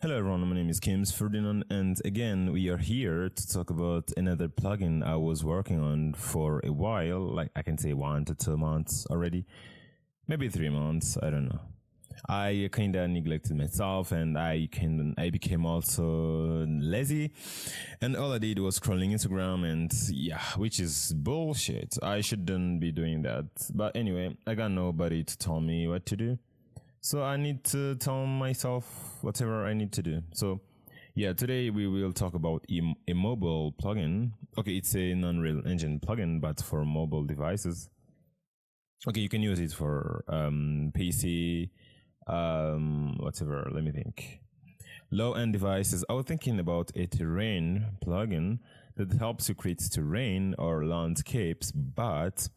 Hello everyone, my name is Kims Ferdinand, and again we are here to talk about another plugin I was working on for a while, like I can say 1 to 2 months already, maybe 3 months, I don't know. I kinda neglected myself and I became also lazy, and all I did was scrolling Instagram, and yeah, which is bullshit. I shouldn't be doing that. But anyway, I got nobody to tell me what to do. So I need to tell myself whatever I need to do. So yeah, today we will talk about a mobile plugin. Okay, it's a Unreal Engine plugin, but for mobile devices. Okay, you can use it for PC, whatever. Let me think. Low-end devices. I was thinking about a terrain plugin that helps you create terrain or landscapes, but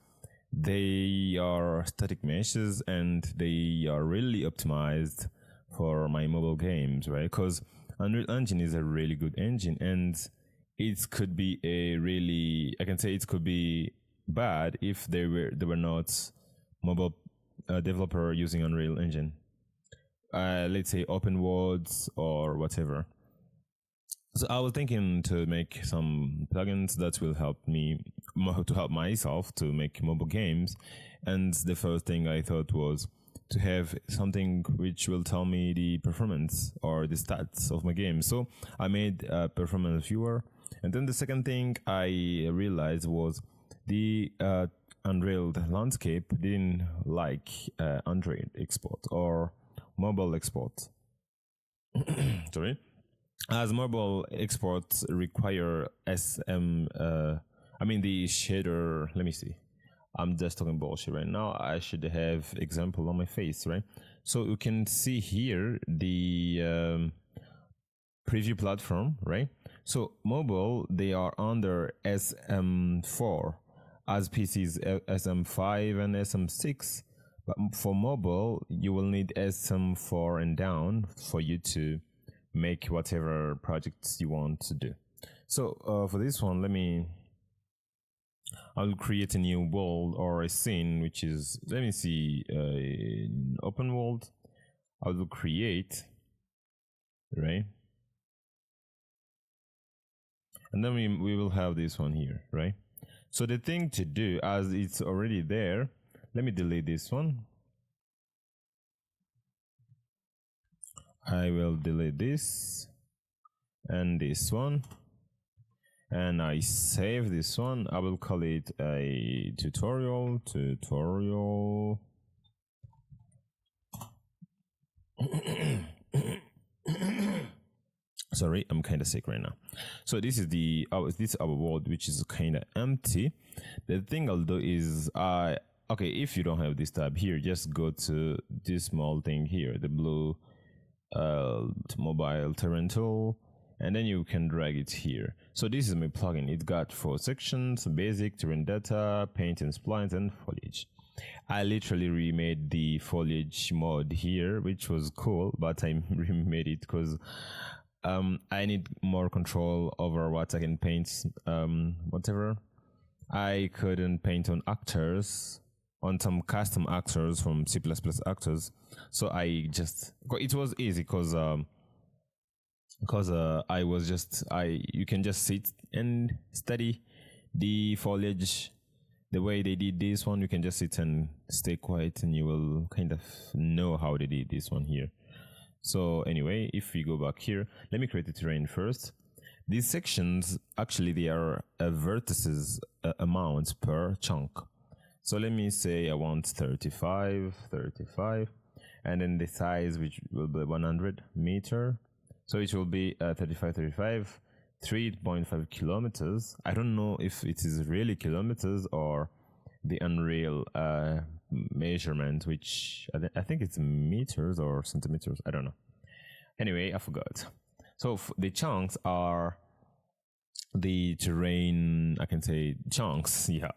they are static meshes and they are really optimized for my mobile games, right? Because Unreal Engine is a really good engine, and it could be I can say it could be bad if they were not mobile developer using Unreal Engine. Let's say open worlds or whatever. So I was thinking to make some plugins that will help me to help myself to make mobile games, and the first thing I thought was to have something which will tell me the performance or the stats of my game. So I made a performance viewer, and then the second thing I realized was the Unreal landscape didn't like Android export or mobile export. Sorry. As mobile exports require the shader. Let me see. I'm just talking bullshit right now. I should have example on my face, right? So you can see here the preview platform, right? So mobile, they are under SM4, as PCs SM5 and SM6. But for mobile, you will need SM4 and down for you to make whatever projects you want to do. So for this one, I'll create a new world or a scene, which is, let me see, an open world. I will create, right? And then we will have this one here, right? So the thing to do, as it's already there, let me delete this one. I will delete this and this one, and I save this one. I will call it a tutorial. Sorry, I'm kind of sick right now. So this is this our world, which is kind of empty. The thing I'll do is okay, if you don't have this tab here, just go to this small thing here, the blue mobile terrain tool, and then you can drag it here. So this is my plugin. It got 4 sections: basic, terrain data, paint and splines, and foliage. I literally remade the foliage mode here, which was cool, but I remade it because I need more control over what I can paint. Whatever, I couldn't paint on actors, on some custom actors from C++ actors. So it was easy because you can just sit and study the foliage. The way they did this one, you can just sit and stay quiet and you will kind of know how they did this one here. So anyway, if we go back here, let me create a terrain first. These sections, actually they are vertices amounts per chunk. So let me say I want 35, and then the size, which will be 100 meter. So it will be 35, 3.5 kilometers. I don't know if it is really kilometers or the Unreal measurement, which I think it's meters or centimeters. I don't know. Anyway, I forgot. So the chunks are the terrain, I can say chunks, yeah.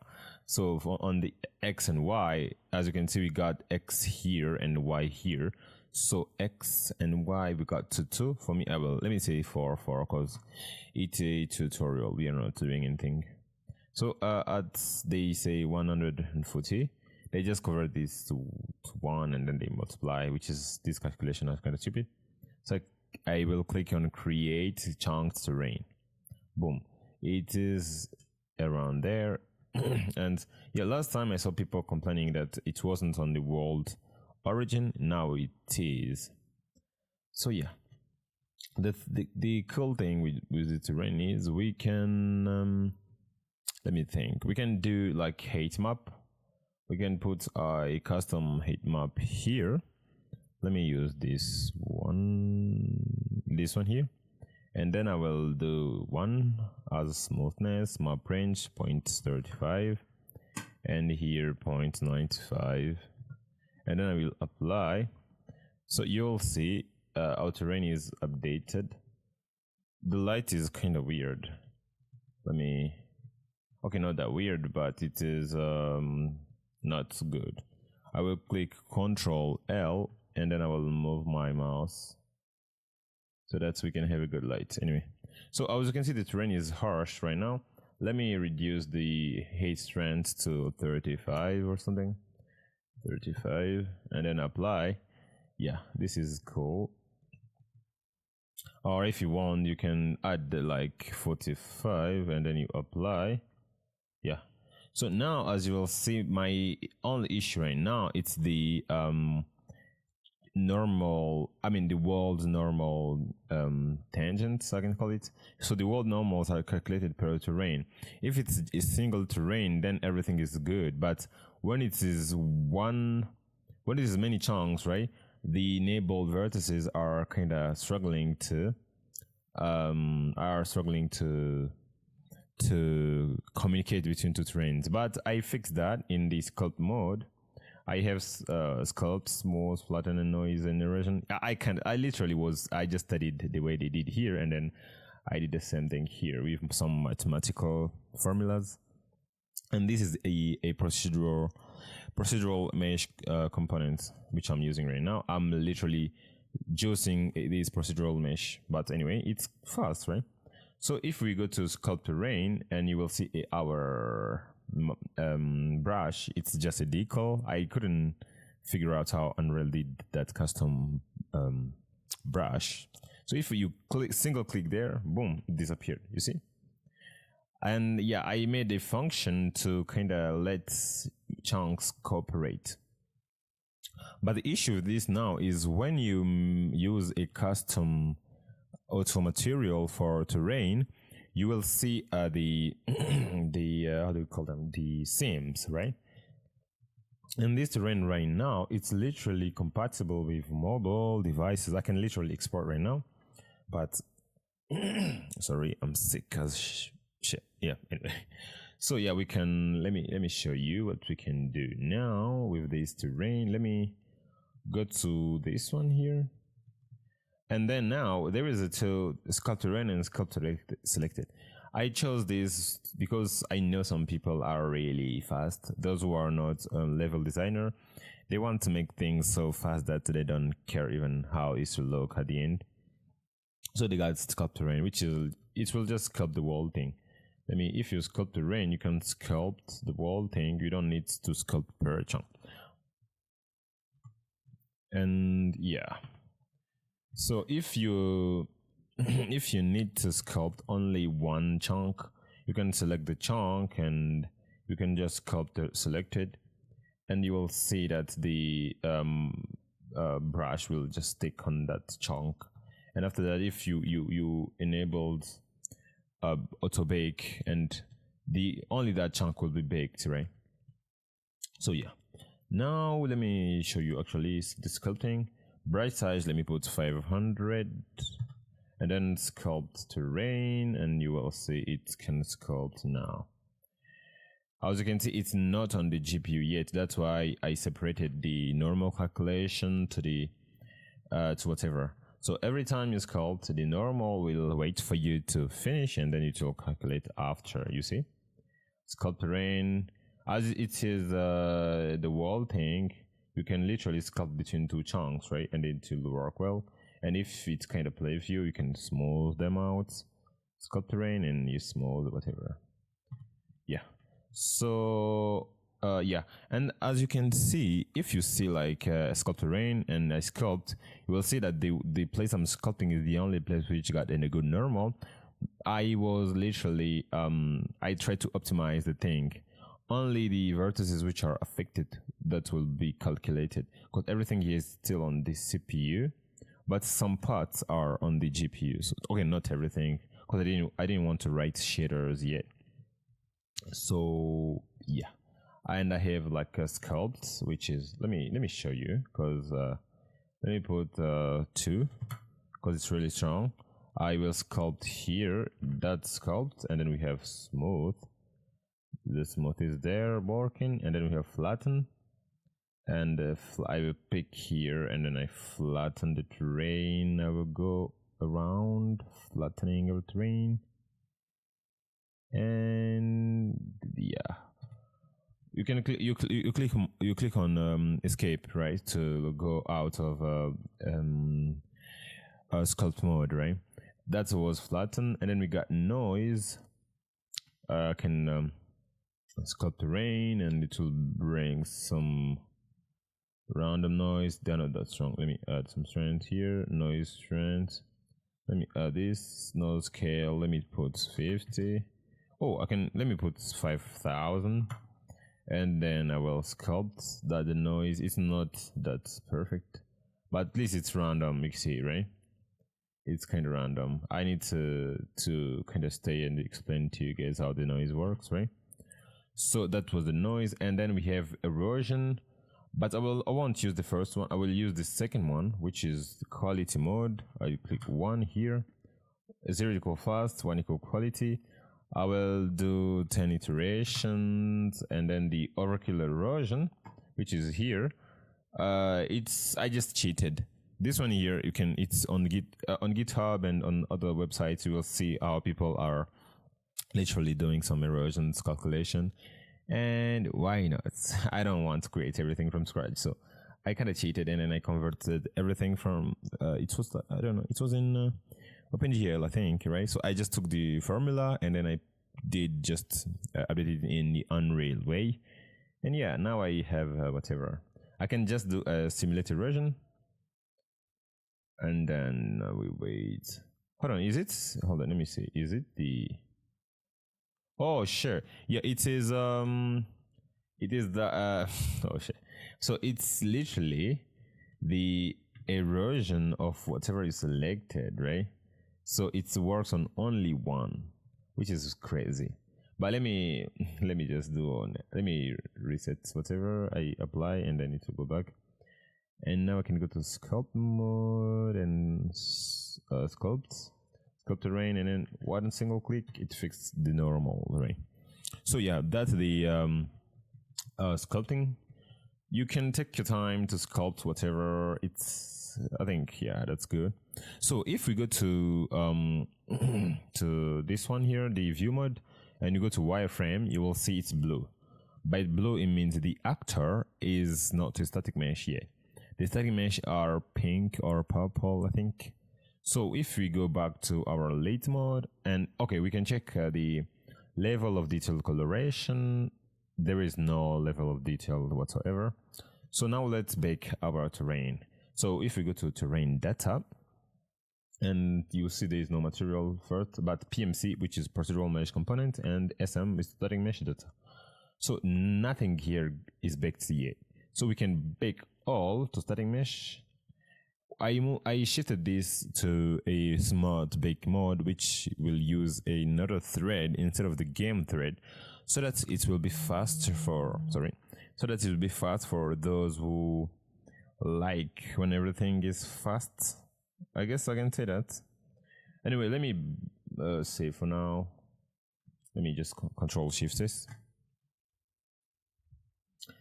So on the X and Y, as you can see, we got X here and Y here. So X and Y, we got 2. For me, let me say 4, because it's a tutorial. We are not doing anything. So they say 140. They just convert this to 1 and then they multiply, which is, this calculation is kind of stupid. So I I will click on create chunk terrain. Boom, it is around there. And yeah, last time I saw people complaining that it wasn't on the world origin. Now it is. So yeah, the cool thing with the terrain is we can let me think. We can do like height map. We can put a custom height map here. Let me use this one here, and then I will do one as smoothness map range 0.35, and here 0.95, and then I will apply. So you'll see our terrain is updated. The light is kind of weird. Okay, not that weird, but it is not good. I will click Control L, and then I will move my mouse so that we can have a good light. Anyway, so as you can see, the terrain is harsh right now. Let me reduce the height strength to 35 or something. 35, and then apply. Yeah, this is cool. Or if you want, you can add like 45, and then you apply. Yeah. So now, as you will see, my only issue right now, it's the the world's normal tangents, I can call it. So the world normals are calculated per terrain. If it's a single terrain, then everything is good. But when it is many chunks, right, the enabled vertices are kind of struggling to communicate between two terrains. But I fixed that in the sculpt mode. I have sculpt, smooth, flatten, and noise and erosion. I just studied the way they did here, and then I did the same thing here with some mathematical formulas. And this is a procedural mesh component which I'm using right now. I'm literally juicing this procedural mesh, but anyway, it's fast, right? So if we go to sculpt terrain, and you will see our brush, it's just a decal. I couldn't figure out how Unreal did that custom brush. So if you single click there, boom, it disappeared, you see? And yeah, I made a function to kind of let chunks cooperate. But the issue with this now is when you use a custom auto material for terrain, you will see the how do we call them, the seams, right? And this terrain right now, it's literally compatible with mobile devices. I can literally export right now, but sorry, I'm sick as shit. Yeah, anyway. So yeah, we can, let me show you what we can do now with this terrain. Let me go to this one here. And then now there is a sculpt terrain and sculpt selected. I chose this because I know some people are really fast. Those who are not level designer, they want to make things so fast that they don't care even how it will look at the end. So they got sculpt terrain, which is, it will just sculpt the whole thing. If you sculpt terrain, you can sculpt the whole thing. You don't need to sculpt per chunk. And yeah. So if you need to sculpt only one chunk, you can select the chunk and you can just sculpt the selected, and you will see that the brush will just stick on that chunk. And after that, if you enabled auto bake, and only that chunk will be baked, right? So yeah. Now let me show you actually the sculpting. Bright size, let me put 500, and then sculpt terrain, and you will see it can sculpt now. As you can see, it's not on the GPU yet. That's why I separated the normal calculation to the to whatever. So every time you sculpt, the normal will wait for you to finish, and then it will calculate after. You see, sculpt terrain, as it is the wall thing. You can literally sculpt between two chunks, right? And it will work well. And if it's kind of play view, you can smooth them out, sculpt terrain, and you smooth whatever. Yeah. So Yeah, and as you can see, if you see like sculpt terrain and I sculpt, you will see that the place I'm sculpting is the only place which got in a good normal. I was literally I tried to optimize the thing. Only the vertices which are affected that will be calculated because everything here is still on the CPU, but some parts are on the GPU. So, okay, not everything because I didn't want to write shaders yet. So yeah, and I have like a sculpt, which is let me show you because let me put two because it's really strong. I will sculpt here that sculpt, and then we have smooth. The smooth is there working, and then we have flatten, and I will pick here, and then I flatten the terrain. I will go around flattening of the terrain, and yeah, you can you click on escape, right, to go out of sculpt mode, right? That was flatten, and then we got noise. I can sculpt terrain, and it will bring some random noise. They're not that strong. Let me add some strength here. Noise strength. Let me add this node scale. Let me put 50. Oh, I can. Let me put 5,000, and then I will sculpt that the noise is not that perfect, but at least it's random. You see, right? It's kind of random. I need to kind of stay and explain to you guys how the noise works, right? So that was the noise, and then we have erosion, but I won't use the first one. I will use the second one, which is the quality mode. I click 1 here, 0 equal fast, 1 equal quality. I will do 10 iterations, and then the oracle erosion, which is here. I just cheated. This one here, it's on GitHub and on other websites. You will see how people are literally doing some erosions calculation, and why not? I don't want to create everything from scratch, so I kind of cheated, and then I converted everything from it was I don't know, it was in OpenGL, I think, right? So I just took the formula, and then I did just update it in the Unreal way, and yeah, now I have whatever. I can just do a simulated erosion, and then we wait. Hold on, is it? Hold on, let me see. Is it the? Oh, sure. Yeah, it is. It is the. Oh shit. So it's literally the erosion of whatever is selected, right? So it works on only one, which is crazy. But let me just do on. Let me reset whatever I apply, and then it will go back. And now I can go to sculpt mode and sculpt terrain, and then one single click, it fixed the normal, right? So yeah, that's the sculpting. You can take your time to sculpt whatever. I think, yeah, that's good. So if we go to to this one here, the view mode, and you go to wireframe, you will see it's blue. By blue, it means the actor is not a static mesh yet. The static mesh are pink or purple, I think. So if we go back to our late mode, and okay, we can check the level of detail coloration. There is no level of detail whatsoever. So now let's bake our terrain. So if we go to terrain data, and you see there is no material first, but PMC, which is procedural mesh component, and SM is static mesh data. So nothing here is baked yet. So we can bake all to static mesh. I shifted this to a smart bake mode, which will use another thread instead of the game thread, so that it will be fast for those who like when everything is fast. I guess I can say that. Anyway, let me save for now. Let me just control shift this.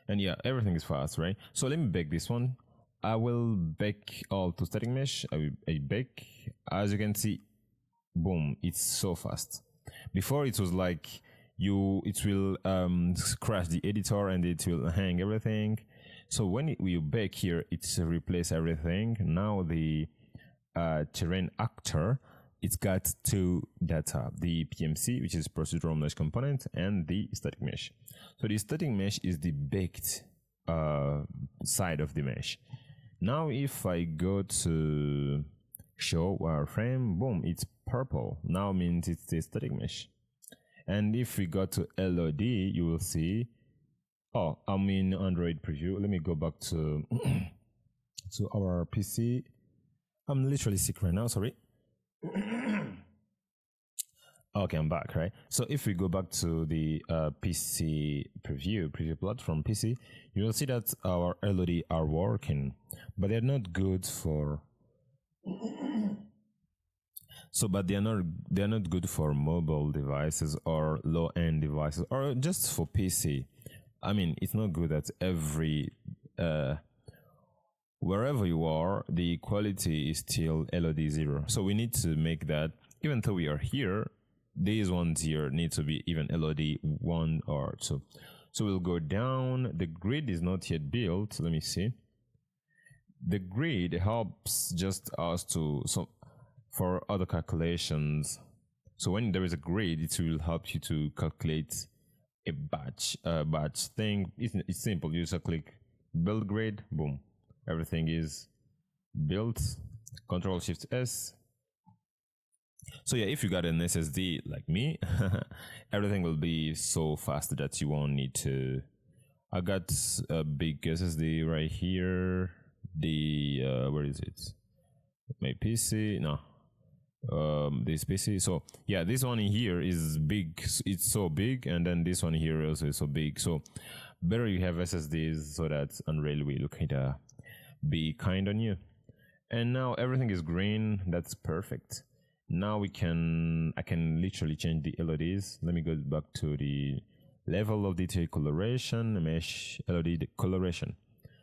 And yeah, everything is fast, right? So let me bake this one. I will bake all to static mesh. I bake. As you can see, boom, it's so fast. Before it was like it will crash the editor and it will hang everything. So when we bake here, it's replace everything. Now the terrain actor it's got two data, the PMC, which is procedural mesh component, and the static mesh. So the static mesh is the baked side of the mesh. Now if I go to show wireframe, boom, it's purple. Now means it's the static mesh. And if we go to LOD, you will see, oh, I'm in Android preview. Let me go back to to our PC. I'm literally sick right now, sorry. Okay, I'm back, right? So if we go back to the PC preview platform PC, you will see that our LOD are working, but they're not good for but they're not good for mobile devices or low end devices or just for PC. I mean, it's not good at every wherever you are, the quality is still LOD 0. So we need to make that, even though we are here, these ones here need to be even LOD 1 or 2. So we'll go down. The grid is not yet built. Let me see. The grid helps just us to, so for other calculations. So when there is a grid, it will help you to calculate a batch thing. It's simple. You just click build grid, boom. Everything is built. Control Shift S. So yeah, if you got an SSD like me, everything will be so fast that you won't need to. I got a big SSD right here. The where is it? My PC? No. This PC. So yeah, this one here is big. It's so big, and then this one here also is so big. So better you have SSDs so that Unreal will kind of be kind on you. And now everything is green. That's perfect. Now I can literally change the LODs. Let me go back to the level of detail coloration, mesh LOD coloration.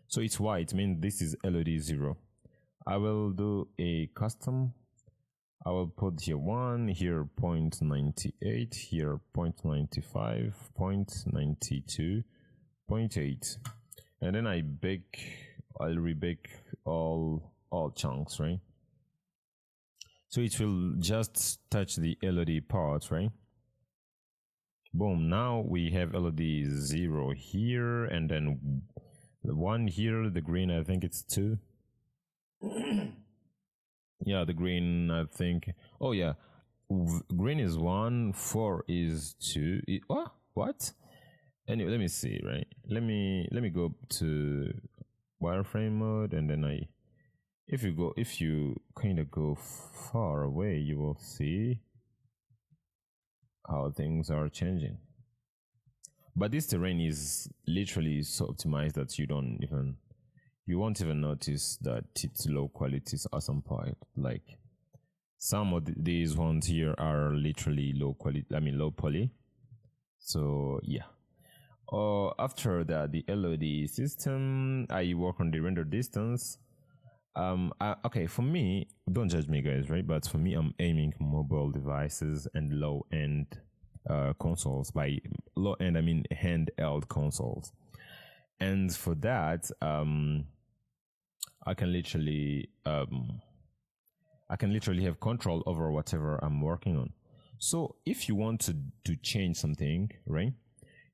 So it's white, means this is LOD 0. I will do a custom. I will put here 1, here 0.98, here 0.95, 0.92, 0.8. And then I'll rebake all chunks, right? So it will just touch the LOD part, right? Boom, now we have LOD 0 here, and then the 1 here, the green, I think it's 2. Yeah, the green, I think, oh yeah, green is 1, 4 is 2. What? Anyway, let me see, right? Let me go to wireframe mode, and then if you kind of go far away, you will see how things are changing. But this terrain is literally so optimized that you won't even notice that it's low quality at some point. Like some of these ones here are literally low quality, I mean low poly. So yeah. After that, the LOD system, I work on the render distance. Okay, for me, don't judge me guys, right? But for me, I'm aiming mobile devices and low-end consoles. By low-end, I mean handheld consoles. And for that, I can literally have control over whatever I'm working on. So if you want to change something, right?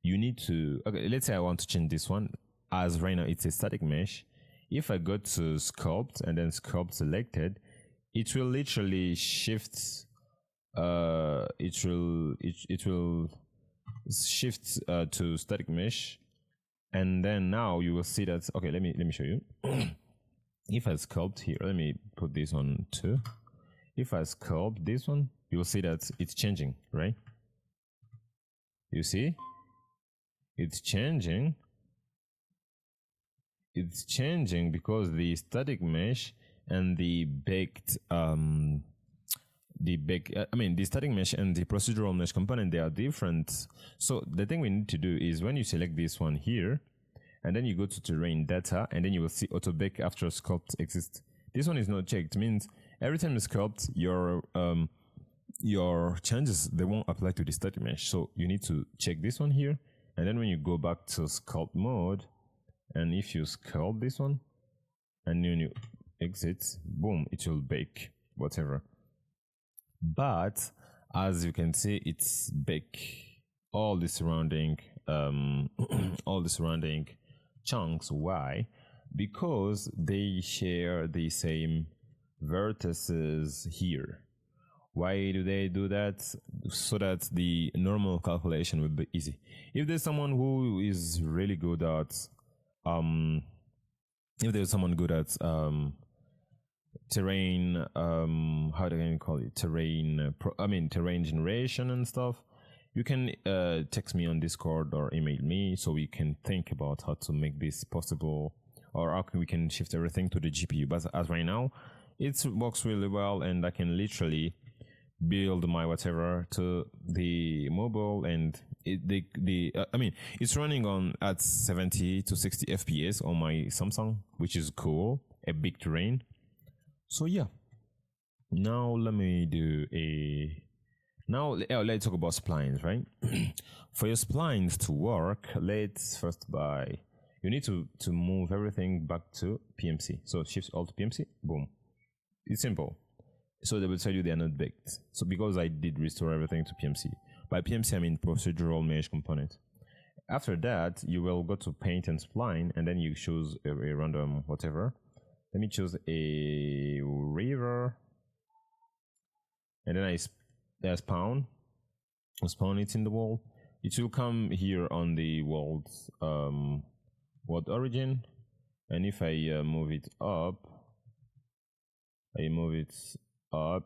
You need to, okay, let's say I want to change this one. As right now it's a static mesh. If I go to sculpt and then sculpt selected, it will literally shift. It will shift to static mesh, and then now you will see that. Okay, let me show you. If I sculpt here, let me put this on 2. If I sculpt this one, you will see that it's changing, right? You see, it's changing. It's changing because the static mesh and the static mesh and the procedural mesh component, they are different. So the thing we need to do is when you select this one here, and then you go to terrain data, and then you will see auto bake after sculpt exists. This one is not checked. It means every time you sculpt, your changes, they won't apply to the static mesh. So you need to check this one here, and then when you go back to sculpt mode, and if you sculpt this one, and then you exit, boom, it will bake whatever. But as you can see, it's big. All the surrounding, all the surrounding chunks. Why? Because they share the same vertices here. Why do they do that? So that the normal calculation will be easy. If there's someone who is really good at, um, if there's someone good at terrain, how do I call it? Terrain generation and stuff. You can text me on Discord or email me so we can think about how to make this possible, or how we can shift everything to the GPU. But as right now, it works really well, and I can literally build my whatever to the mobile, and it's running on at 70 to 60 FPS on my Samsung, which is cool. A big terrain. So yeah. Now let me do a let's talk about splines, right? For your splines to work, let's first you need to move everything back to PMC. So shift alt PMC, boom. It's simple. So they will tell you they are not baked. So because I did restore everything to PMC. By PMC I mean procedural mesh component. After that, you will go to paint and spline, and then you choose a random whatever. Let me choose a river, and then I spawn it in the world. It will come here on the world's world origin, and if I move it up,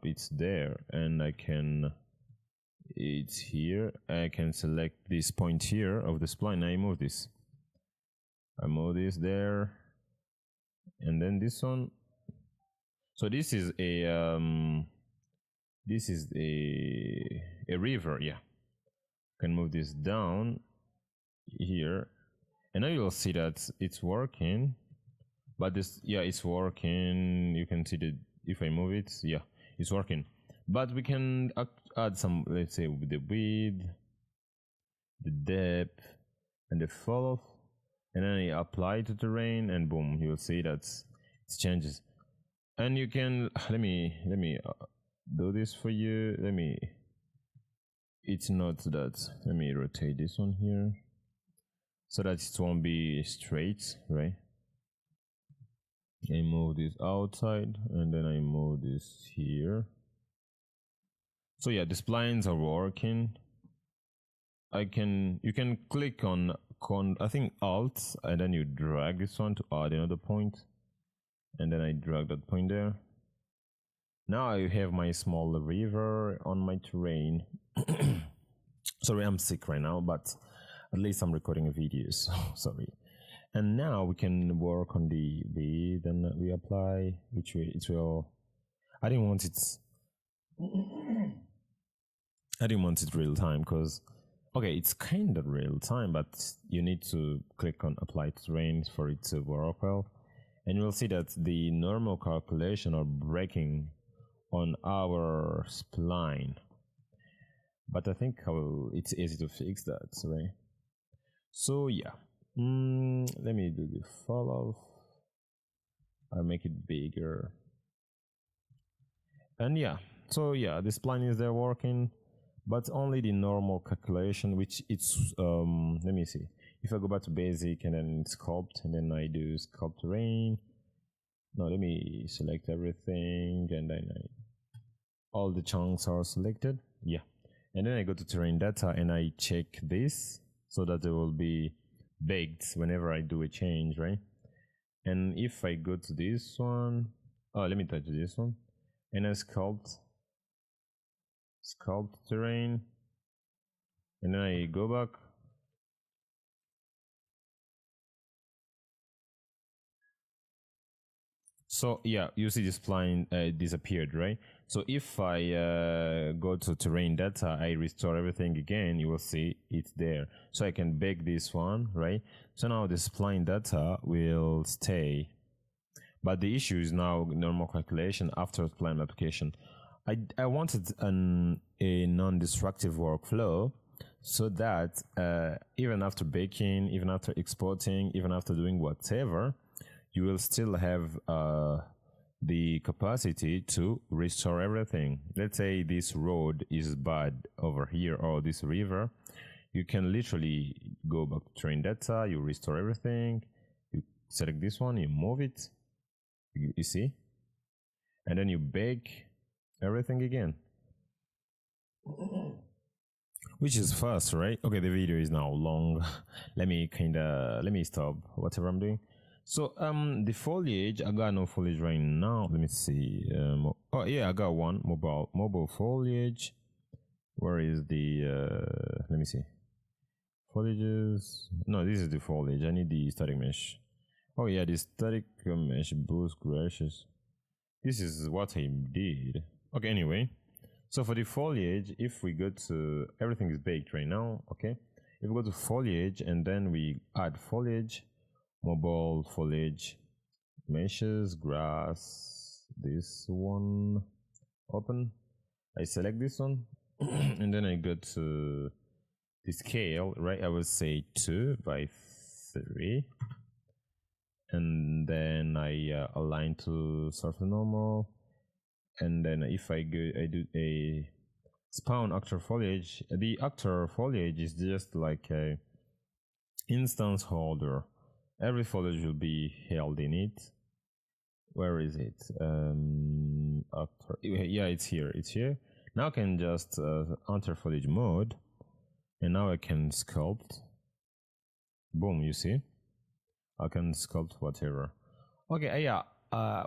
it's there, and it's here. I can select this point here of the spline. I move this there, and then this one. So this is a river. Yeah, can move this down here, and now you'll see that it's working. But it's working. You can see that if I move it, yeah, it's working. But we can add some, let's say, with the width, the depth, and the fall, and then I apply to terrain, and boom, you'll see that it changes. And you can let me do this for you. It's not that. Let me rotate this one here so that it won't be straight, right? I move this outside, and then I move this here. So yeah, the splines are working. You can click on I think Alt, and then you drag this one to add another point, and then I drag that point there. Now I have my small river on my terrain. Sorry, I'm sick right now, but at least I'm recording a video, so sorry. And now we can work on the width, and we apply, which way it will. I didn't want it real time, because okay, it's kind of real time, but you need to click on apply terrain for it to work well, and you'll see that the normal calculation are breaking on our spline. But I think it's easy to fix that, right? So yeah. Let me do the fall off. I'll make it bigger. And yeah, so yeah, this spline is there working, but only the normal calculation, which it's let me see. If I go back to basic and then sculpt, and then I do sculpt terrain. Now let me select everything, and then all the chunks are selected. Yeah, and then I go to terrain data, and I check this so that it will be baked whenever I do a change, right? And if I go to this one, let me touch this one, and I sculpt terrain, and then I go back. So yeah, you see this spline disappeared, right? So if I go to terrain data, I restore everything again, you will see it's there. So I can bake this one, right? So now the spline data will stay. But the issue is now normal calculation after spline application. I wanted a non-destructive workflow, so that even after baking, even after exporting, even after doing whatever, you will still have the capacity to restore everything. Let's say this road is bad over here, or this river. You can literally go back to train data, you restore everything, you select this one, you move it, you see, and then you bake everything again, which is fast, right? Okay, the video is now long. let me stop whatever I'm doing. So the foliage, I got no foliage right now. Let me see. Oh yeah, I got one mobile foliage. Where is the let me see. Foliages. No, this is the foliage. I need the static mesh. Oh yeah, the static mesh boost grasses. This is what I did. Okay, anyway. So for the foliage, if we go to, everything is baked right now, okay? If we go to foliage and then we add foliage, mobile foliage, meshes, grass, this one, open. I select this one and then I go to the scale, right? I will say 2 by 3. And then I align to surface normal. And then if I do a spawn actor foliage, the actor foliage is just like a instance holder. Every foliage will be held in it. Where is it? Actor. Yeah, it's here. It's here. Now I can just enter foliage mode, and now I can sculpt. Boom! You see, I can sculpt whatever. Okay, yeah.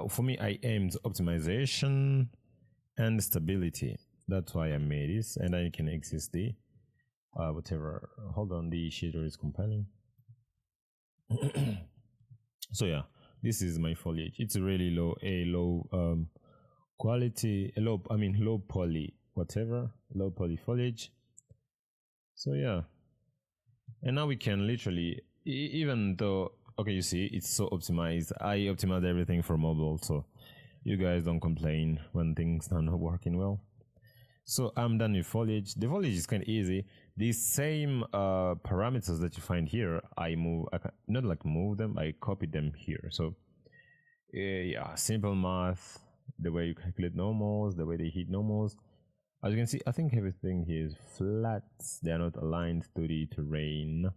For me, I aimed optimization and stability. That's why I made this, and then you can exist the whatever. Hold on, the shader is compiling. So yeah, this is my foliage. It's really low quality, low poly, whatever, low poly foliage. So yeah, and now we can literally, even though, okay, you see, it's so optimized. I optimized everything for mobile, so you guys don't complain when things are not working well. So I'm done with foliage. The foliage is kind of easy. These same parameters that you find here, I not like move them, I copy them here. So yeah, simple math, the way you calculate normals, the way they hit normals. As you can see, I think everything here is flat. They are not aligned to the terrain.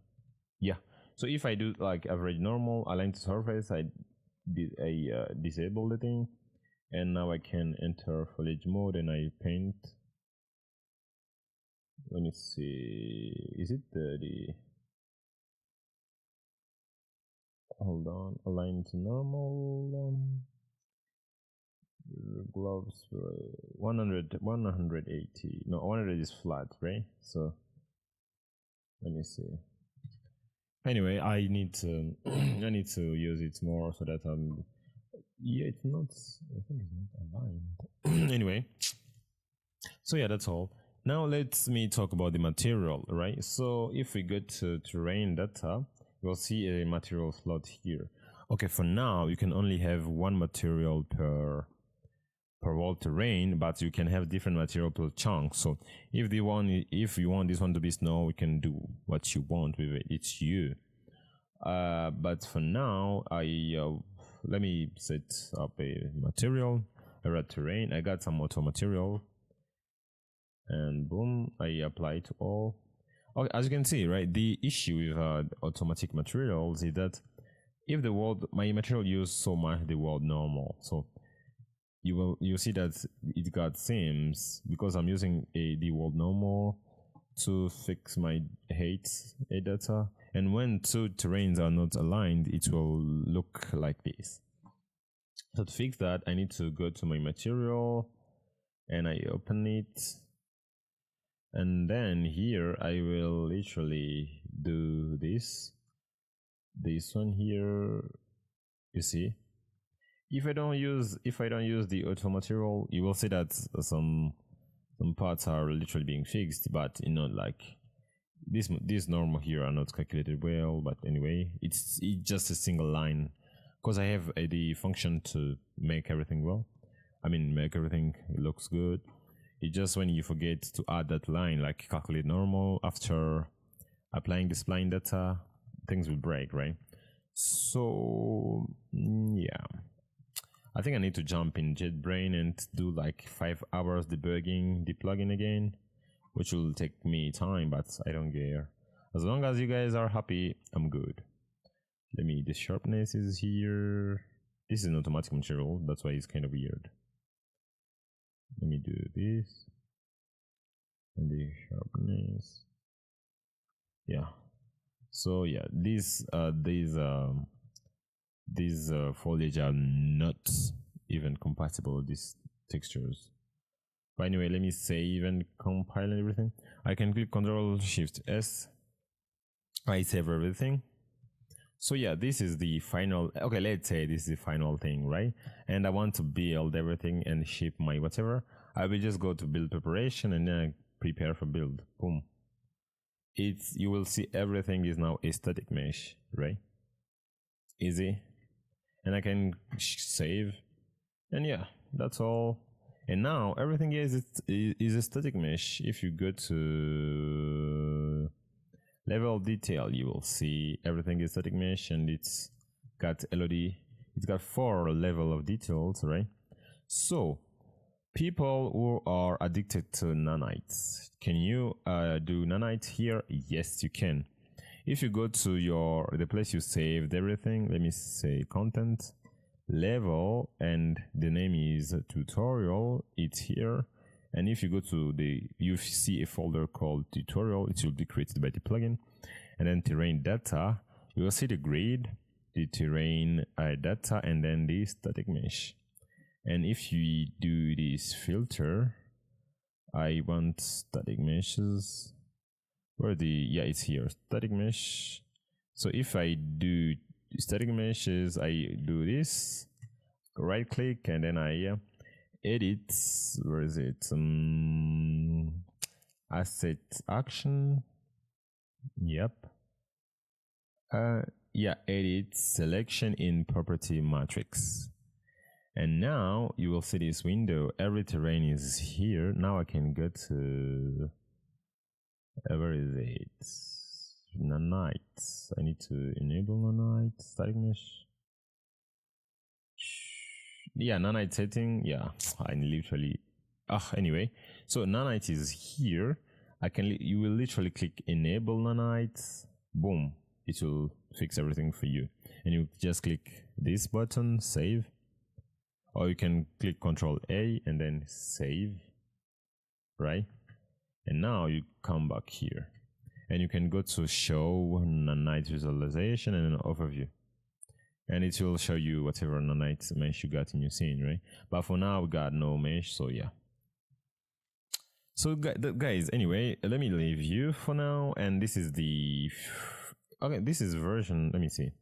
Yeah. So if I do like average normal, align to surface, I disable the thing. And now I can enter foliage mode and I paint. Let me see, is it the hold on, align to normal, gloves 180, no, 100 is flat, right? So let me see. Anyway, I need to I need to use it more so that yeah, it's not, I think it's not aligned. Anyway, so yeah, that's all. Now let me talk about the material, right? So if we go to terrain data, we'll see a material slot here. Okay, for now you can only have one material per wall terrain, but you can have different material per chunk. So if you want this one to be snow, you can do what you want with it. It's you. But for now, let me set up a material, a red terrain. I got some auto material. And boom, I apply to all. Okay, as you can see, right, the issue with automatic materials is that if my material use so much the world normal, so you see that it got seams because I'm using the world normal to fix my height data, and when two terrains are not aligned, it will look like this. So to fix that, I need to go to my material and I open it. And then here I will literally do this one here. You see, if I don't use the auto material, you will see that some parts are literally being fixed, but like this normal here are not calculated well. But anyway, it's just a single line because I have the function to make everything well. I mean, make everything looks good. It's just when you forget to add that line, like calculate normal, after applying the spline data, things will break, right? So yeah, I think I need to jump in JetBrain and do like 5 hours debugging the plugin again, which will take me time, but I don't care. As long as you guys are happy, I'm good. Let me, the sharpness is here. This is an automatic material, that's why it's kind of weird. Let me do this. And the sharpness. Yeah. So yeah, these foliage are not even compatible with these textures. But anyway, let me save and compile and everything. I can click Ctrl Shift S. I save everything. So yeah, this is the final. Okay, let's say this is the final thing, right? And I want to build everything and ship my whatever. I will just go to build preparation and then I prepare for build. Boom. You will see everything is now a static mesh, right? Easy. And I can save, and yeah, that's all. And now everything is a static mesh. If you go to level of detail, you will see everything is static mesh, and it's got LOD. It's got 4 level of details, right? So people who are addicted to nanites, can you do nanite here? Yes, you can. If you go to the place you saved everything, let me say content, level, and the name is tutorial, it's here. And if you go to you see a folder called tutorial, it will be created by the plugin. And then terrain data, you will see the grid, the terrain data, and then the static mesh. And if you do this filter, I want static meshes. It's here, static mesh. So if I do static meshes, I do this, right click, and then I edit, where is it? Asset action. Yep. Edit selection in property matrix. And now you will see this window. Every terrain is here. Now I can go to where is it? Nanite. I need to enable nanite static mesh. Yeah, nanite setting. Yeah, I literally. Anyway, so nanite is here. You will literally click enable nanite. Boom, it will fix everything for you. And you just click this button, save. Or you can click Ctrl A and then save. Right? And now you come back here and you can go to show nanite visualization and an overview, and it will show you whatever nanite mesh you got in your scene, right? But for now we got no mesh, so yeah. So guys, anyway, let me leave you for now. And this is this is version, let me see,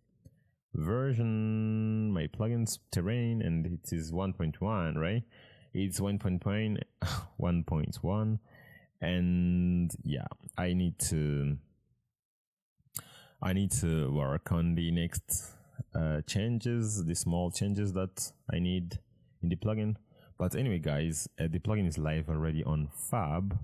version, my plugins terrain, and it is 1.1, right? It's 1.1. And yeah, I need to work on the next changes, the small changes that I need in the plugin. But anyway, guys, the plugin is live already on Fab.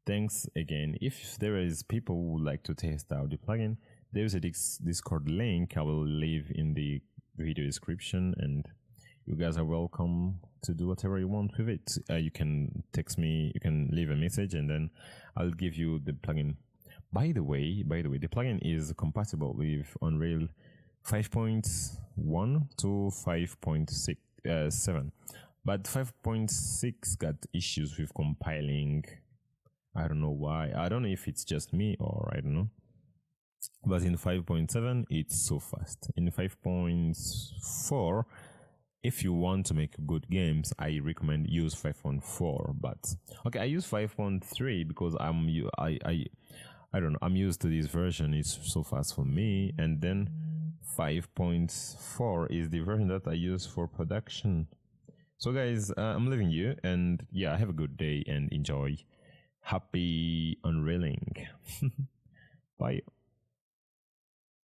Thanks again. If there is people who would like to test out the plugin, there's a Discord link I will leave in the video description, and you guys are welcome to do whatever you want with it. You can text me, you can leave a message, and then I'll give you the plugin. By the way, the plugin is compatible with Unreal 5.1 to 5.7, but 5.6 got issues with compiling. I don't know why. I don't know if it's just me or I don't know. But in 5.7, it's so fast. In 5.4, if you want to make good games, I recommend use 5.4. But okay, I use 5.3 because I don't know, I'm used to this version. It's so fast for me. And then 5.4 is the version that I use for production. So guys, I'm leaving you, and yeah, have a good day and enjoy. Happy unrailing. Bye.